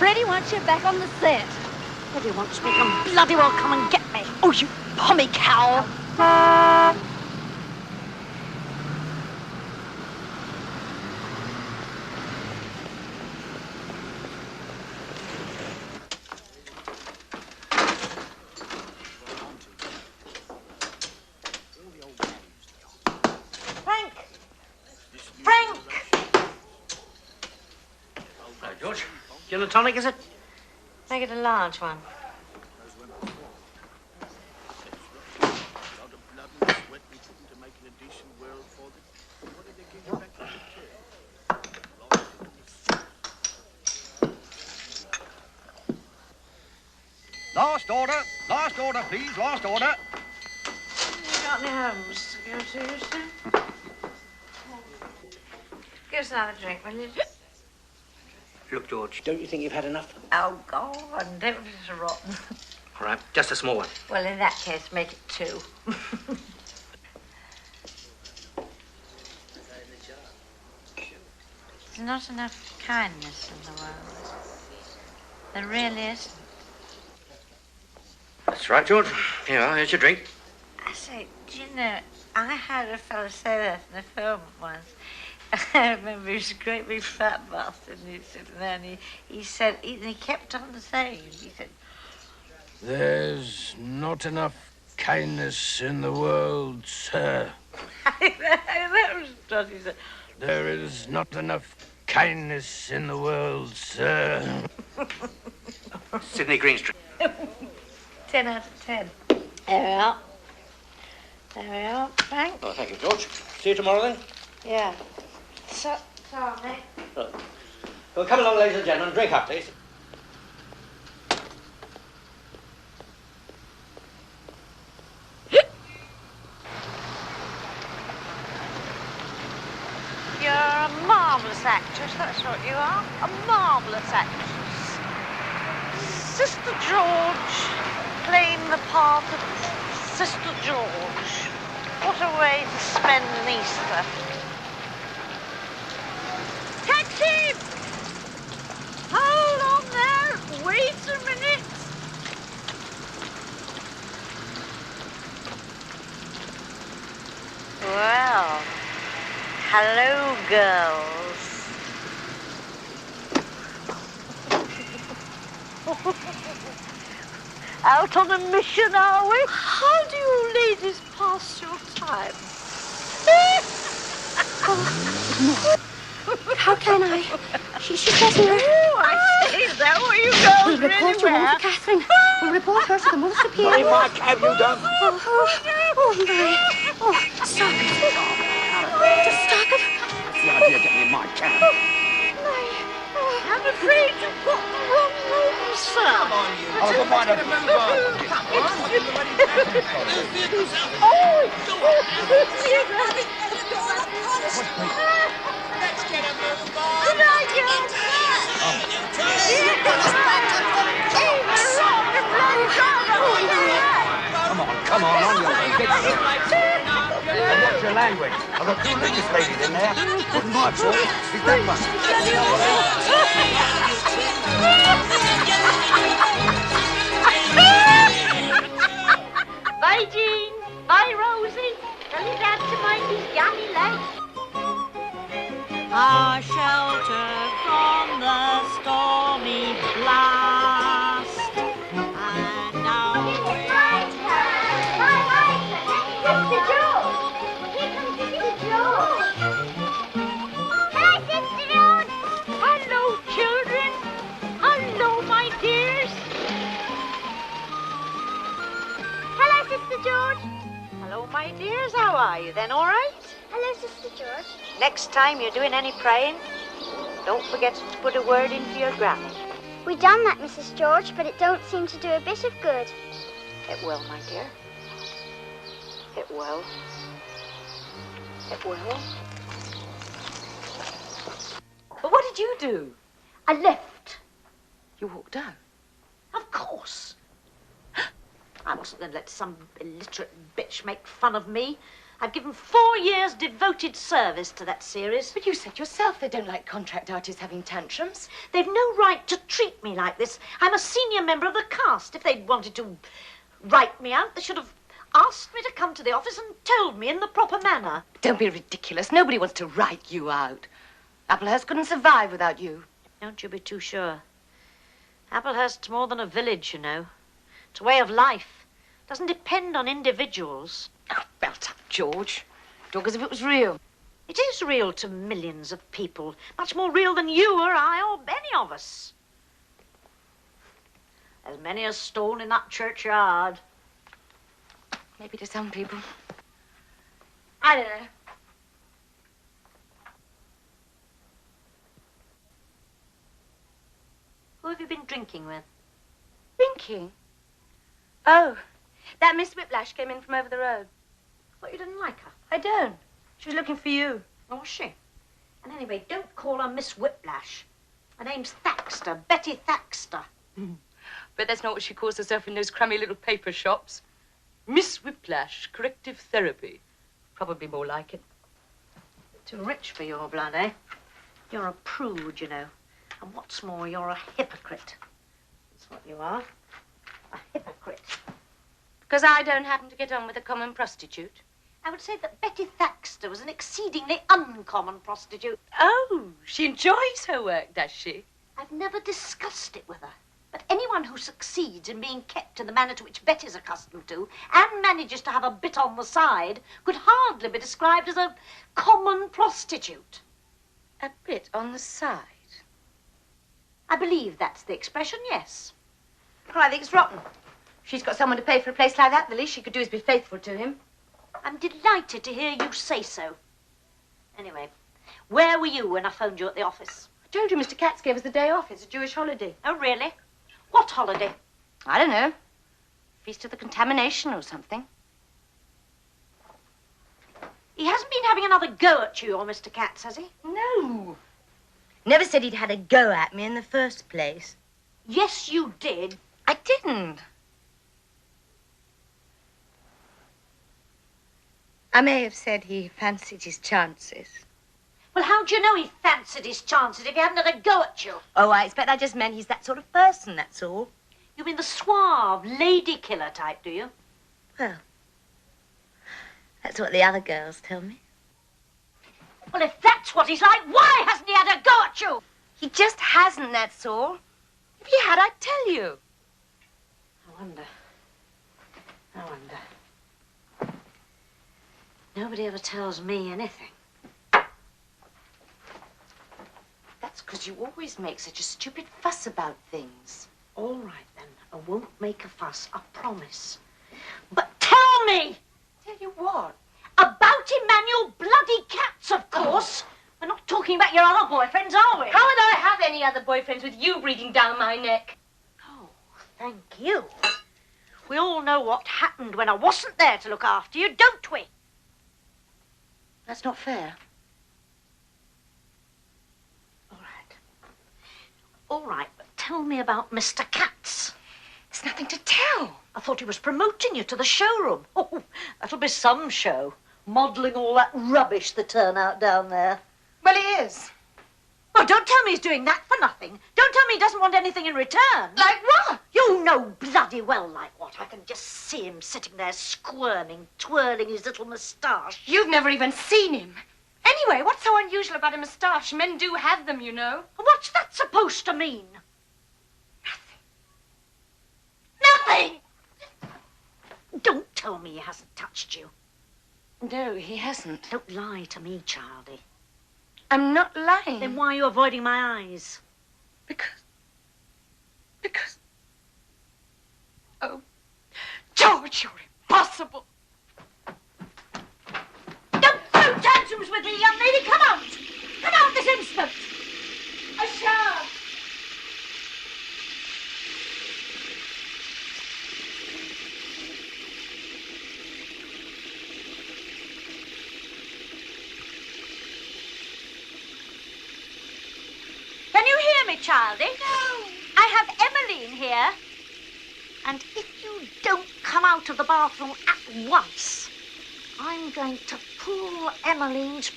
Freddie wants you back on the set. Freddie wants me to bloody well come and get me. Oh, you pommy cow. George, gin and tonic, is it? Make it a large one. Last order, please, last order. You got any homes to go to, sir? Give us another drink, will you? Look, George, don't you think you've had enough? Oh, God, don't be so rotten. All right, just a small one. Well, in that case, make it 2. There's not enough kindness in the world. There really isn't. That's right, George. Here you are, here's your drink. I say, do you know, I heard a fellow say that in a film once. I remember he was a great big fat bastard, and he was sitting there, and he said, and he kept on saying, he said, "There's not enough kindness in the world, sir." That was what he said. "There is not enough kindness in the world, sir." Sydney Greenstreet. 10 out of 10. There we are. There we are, Frank. Oh, thank you, George. See you tomorrow, then? Yeah. So, mate. Right. Well, come along, ladies and gentlemen. Drink up, please. You're a marvellous actress, that's what you are. A marvellous actress. Sister George, playing the part of Sister George. What a way to spend an Easter. Taxi! Hold on there. Wait a minute. Well, hello, girls. Out on a mission, are we? How do you ladies pass your time? How can I? She doesn't know. Oh, I say, is that what you girls We'll report really your mother, wear? Catherine. We'll report her to the Mother Superior. Not in my cab, you don't. Mary. Oh, stop it. Just stop it. What's the idea of getting in my cab? Mary. I'm afraid you've got the wrong room, sir. Come on, you. I'll go find a move on. Come on. Let's get a move on. Good night, girls. Come on your way. Get on. And watch your language. I've got 2 religious ladies in there. Wasn't my fault. It's that much. Bye, Jean. Bye, Rosie. Tell your dad to mind his yummy legs. Our shelter from the stormy blast. And now we're Sister George. Here comes Sister George. Hi, Sister George. Hello, children. Hello, my dears. Hello, Sister George. Hello, my dears. How are you then? All right? Hello, Sister George. Next time you're doing any praying, don't forget to put a word in for your granny. We done that, Mrs. George, but it don't seem to do a bit of good. It will, my dear. It will. It will. But what did you do? I left. You walked out? Of course. I wasn't going to let some illiterate bitch make fun of me. I've given 4 years devoted service to that series. But you said yourself they don't like contract artists having tantrums. They've no right to treat me like this. I'm a senior member of the cast. If they'd wanted to write me out, they should have asked me to come to the office and told me in the proper manner. Don't be ridiculous. Nobody wants to write you out. Applehurst couldn't survive without you. Don't you be too sure. Applehurst's more than a village, you know. It's a way of life. It doesn't depend on individuals. Oh, belt up, George. Talk as if it was real. It is real to millions of people. Much more real than you or I or any of us. There's many a stone in that churchyard. Maybe to some people. I don't know. Who have you been drinking with? Drinking? Oh, that Miss Whiplash came in from over the road. I thought you didn't like her. I don't. She was looking for you. Oh, was she? And anyway, don't call her Miss Whiplash. Her name's Thaxter, Betty Thaxter. But that's not what she calls herself in those crummy little paper shops. Miss Whiplash, corrective therapy. Probably more like it. Too rich for your blood, eh? You're a prude, you know. And what's more, you're a hypocrite. That's what you are. A hypocrite. Because I don't happen to get on with a common prostitute. I would say that Betty Thaxter was an exceedingly uncommon prostitute. Oh, she enjoys her work, does she? I've never discussed it with her. But anyone who succeeds in being kept in the manner to which Betty's accustomed to and manages to have a bit on the side could hardly be described as a common prostitute. A bit on the side? I believe that's the expression, yes. Well, I think it's rotten. She's got someone to pay for a place like that. The least she could do is be faithful to him. I'm delighted to hear you say so. Anyway, where were you when I phoned you at the office? I told you Mr. Katz gave us the day off. It's a Jewish holiday. Oh, really? What holiday? I don't know. Feast of the Contamination or something. He hasn't been having another go at you or Mr. Katz, has he? No. Never said he'd had a go at me in the first place. Yes, you did. I didn't. I may have said he fancied his chances. Well, how do you know he fancied his chances if he hadn't had a go at you? Oh, I expect that just meant he's that sort of person, that's all. You mean the suave, lady killer type, do you? Well, that's what the other girls tell me. Well, if that's what he's like, why hasn't he had a go at you? He just hasn't, that's all. If he had, I'd tell you. I wonder. Nobody ever tells me anything. That's because you always make such a stupid fuss about things. All right, then. I won't make a fuss, I promise. But tell me! Tell you what? About Emmanuel Bloody Katz, of course. We're not talking about your other boyfriends, are we? How would I have any other boyfriends with you breathing down my neck? Oh, thank you. We all know what happened when I wasn't there to look after you, don't we? That's not fair. All right, but tell me about Mr. Katz. There's nothing to tell. I thought he was promoting you to the showroom. Oh, that'll be some show. Modelling all that rubbish they turn out down there. Well, he is. Oh, don't tell me he's doing that for nothing. Don't tell me he doesn't want anything in return. Like what? You know bloody well like what. I can just see him sitting there squirming, twirling his little moustache. You've never even seen him. Anyway, what's so unusual about a moustache? Men do have them, you know. What's that supposed to mean? Nothing! Don't tell me he hasn't touched you. No, he hasn't. Don't lie to me, Childy. I'm not lying. Then why are you avoiding my eyes? Because... Oh, George, you're impossible. Don't throw tantrums with me, young lady. Come out. Come out this instant. I shan't. Can you hear me, Childy? No. I have Emmeline here. And if you don't come out of the bathroom at once, I'm going to pull Emmeline's